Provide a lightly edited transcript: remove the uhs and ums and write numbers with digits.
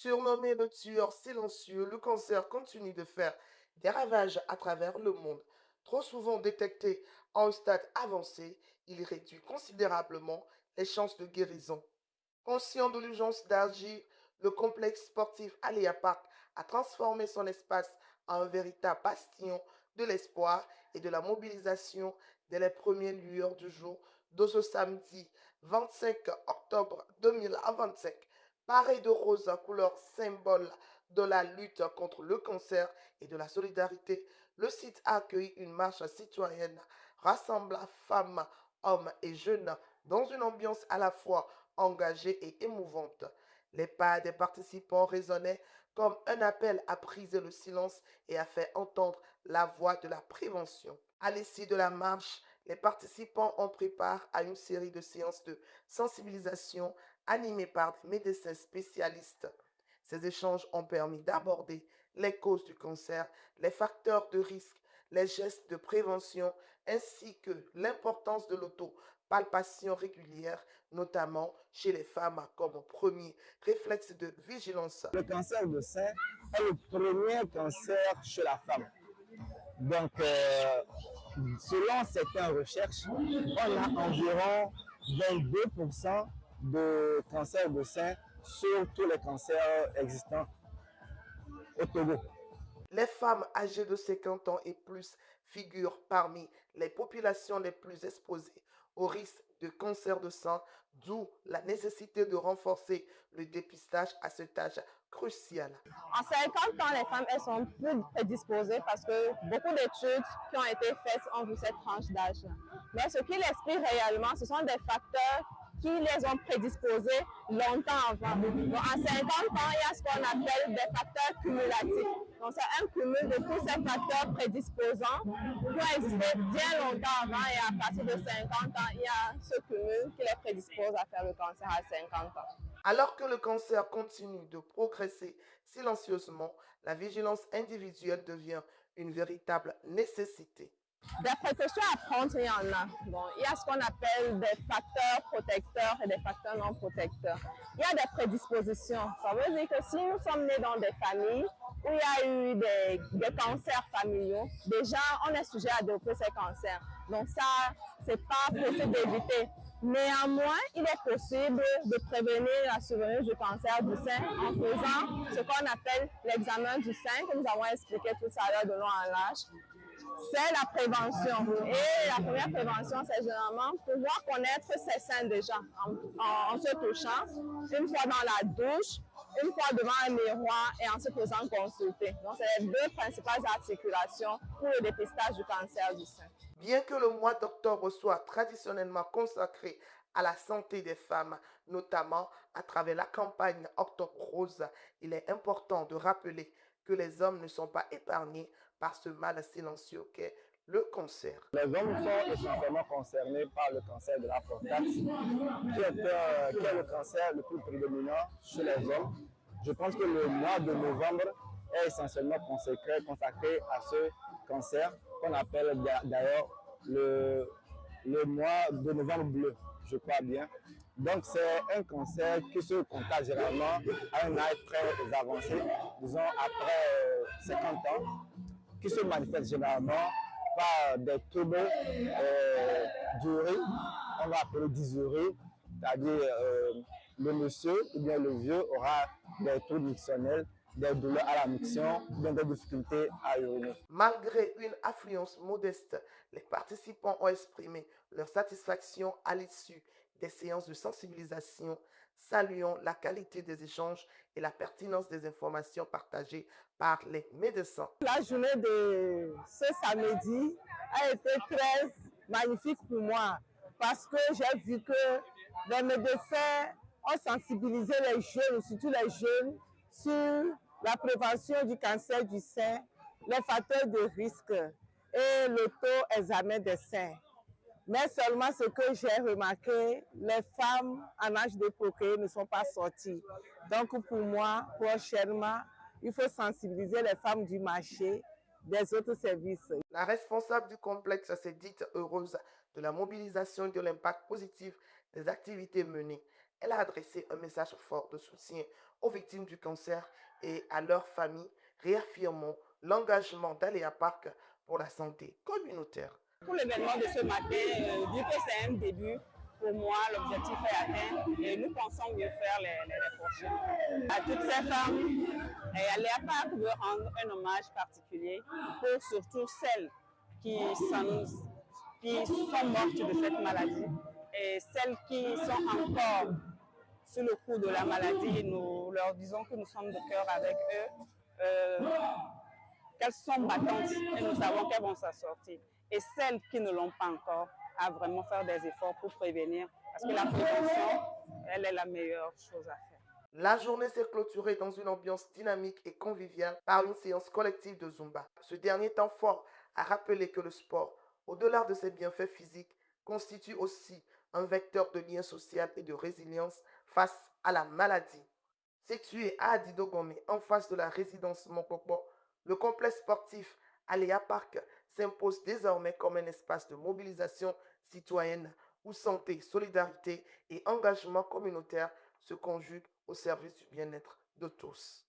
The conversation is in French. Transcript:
Surnommé le tueur silencieux, le cancer continue de faire des ravages à travers le monde. Trop souvent détecté à un stade avancé, il réduit considérablement les chances de guérison. Conscient de l'urgence d'agir, le complexe sportif Aléa Park a transformé son espace en un véritable bastion de l'espoir et de la mobilisation dès les premières lueurs du jour de ce samedi 25 octobre 2025. Paré de rose couleur symbole de la lutte contre le cancer et de la solidarité, le site a accueilli une marche citoyenne rassemblant femmes, hommes et jeunes dans une ambiance à la fois engagée et émouvante. Les pas des participants résonnaient comme un appel à briser le silence et à faire entendre la voix de la prévention. À l'issue de la marche, les participants ont pris part à une série de séances de sensibilisation animées par des médecins spécialistes. Ces échanges ont permis d'aborder les causes du cancer, les facteurs de risque, les gestes de prévention ainsi que l'importance de l'autopalpation régulière, notamment chez les femmes comme premier réflexe de vigilance. Le cancer du sein est le premier cancer chez la femme. Donc, selon certaines recherches, on a environ 22% de cancer du sein sur tous les cancers existants au Togo. Les femmes âgées de 50 ans et plus figurent parmi les populations les plus exposées au risque de cancer de sein, d'où la nécessité de renforcer le dépistage à cet âge crucial. En 50 ans, les femmes, elles sont plus prédisposées parce que beaucoup d'études qui ont été faites ont vu cette tranche d'âge. Mais ce qui l'explique réellement, ce sont des facteurs qui les ont prédisposées longtemps avant. Donc, en 50 ans, il y a ce qu'on appelle des facteurs cumulatifs. Donc, c'est un cumul de tous ces facteurs prédisposants qui ont existé bien longtemps avant et à partir de 50 ans, il y a ce cumul qui les prédispose à faire le cancer à 50 ans. Alors que le cancer continue de progresser silencieusement, la vigilance individuelle devient une véritable nécessité. Des précautions à prendre, il y en a. Bon, il y a ce qu'on appelle des facteurs protecteurs et des facteurs non protecteurs. Il y a des prédispositions. Ça veut dire que si nous sommes nés dans des familles où il y a eu des cancers familiaux, déjà, on est sujet à développer ces cancers. Donc ça, c'est pas possible d'éviter. Néanmoins, il est possible de prévenir la survenue du cancer du sein en faisant ce qu'on appelle l'examen du sein que nous avons expliqué tout à l'heure de long en large. C'est la prévention. Et la première prévention, c'est généralement pouvoir connaître ses seins déjà en se touchant, une fois dans la douche, une fois devant un miroir et en se faisant consulter. Donc, c'est les deux principales articulations pour le dépistage du cancer du sein. Bien que le mois d'octobre soit traditionnellement consacré à la santé des femmes, notamment à travers la campagne Octobre Rose, il est important de rappeler que les hommes ne sont pas épargnés par ce mal silencieux qu'est le cancer. Les hommes sont essentiellement concernés par le cancer de la prostate, qui est le cancer le plus prédominant chez les hommes. Je pense que le mois de novembre est essentiellement consacré à ce cancer, qu'on appelle d'ailleurs le mois de novembre bleu, je crois bien. Donc c'est un cancer qui se constate généralement à un âge très avancé, disons après 50 ans, qui se manifeste généralement par des troubles d'urine, on va appeler dysurie, c'est-à-dire le monsieur ou bien le vieux aura des troubles mictionnels, des douleurs à la miction, bien des difficultés à uriner. Malgré une affluence modeste, les participants ont exprimé leur satisfaction à l'issue des séances de sensibilisation, saluant la qualité des échanges et la pertinence des informations partagées par les médecins. La journée de ce samedi a été très magnifique pour moi parce que j'ai vu que les médecins ont sensibilisé les jeunes, surtout les jeunes, sur la prévention du cancer du sein, les facteurs de risque et l'auto-examen des seins. Mais seulement ce que j'ai remarqué, les femmes en âge de procréer ne sont pas sorties. Donc pour moi, prochainement, il faut sensibiliser les femmes du marché, des autres services. La responsable du complexe s'est dite heureuse de la mobilisation et de l'impact positif des activités menées. Elle a adressé un message fort de soutien aux victimes du cancer et à leurs familles, réaffirmant l'engagement d'Aléa Park pour la santé communautaire. Pour l'événement de ce matin, vu que c'est un début, pour moi, l'objectif est atteint et nous pensons mieux faire les prochains. À toutes ces femmes, Aléa Park veut rendre un hommage particulier pour surtout celles qui sont mortes de cette maladie et celles qui sont encore sur le coup de la maladie. Nous leur disons que nous sommes de cœur avec eux, qu'elles sont battantes et nous savons qu'elles vont s'en sortir. Et celles qui ne l'ont pas encore, à vraiment faire des efforts pour prévenir, parce que la prévention, elle est la meilleure chose à faire. La journée s'est clôturée dans une ambiance dynamique et conviviale par une séance collective de Zumba. Ce dernier temps fort a rappelé que le sport, au-delà de ses bienfaits physiques, constitue aussi un vecteur de lien social et de résilience face à la maladie. Situé à Adidogome, en face de la résidence Mokopo, le complexe sportif Aléa Park s'impose désormais comme un espace de mobilisation citoyenne où santé, solidarité et engagement communautaire se conjuguent au service du bien-être de tous.